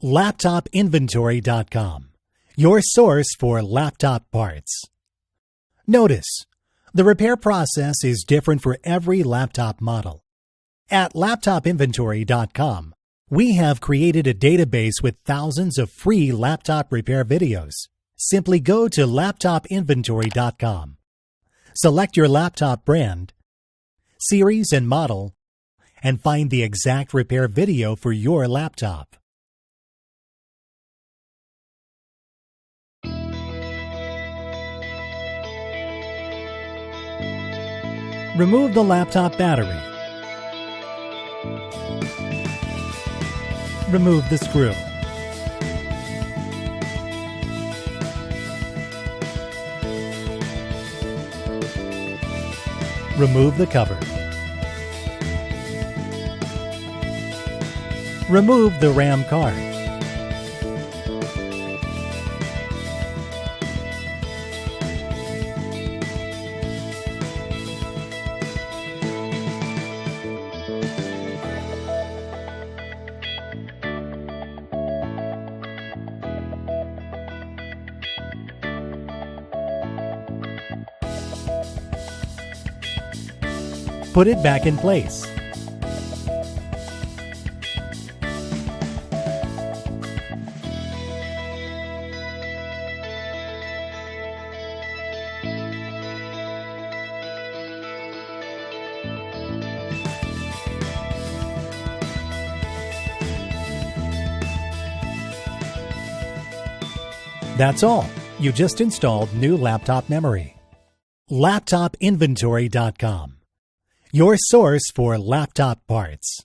LaptopInventory.com, your source for laptop parts. Notice, the repair process is different for every laptop model. At LaptopInventory.com, we have created a database with thousands of free laptop repair videos. Simply go to LaptopInventory.com. Select your laptop brand, series and model, and find the exact repair video for your laptop. Remove the laptop battery. Remove the screw. Remove the cover. Remove the RAM card. Put it back in place. That's all. You just installed new laptop memory. LaptopInventory.com, your source for laptop parts.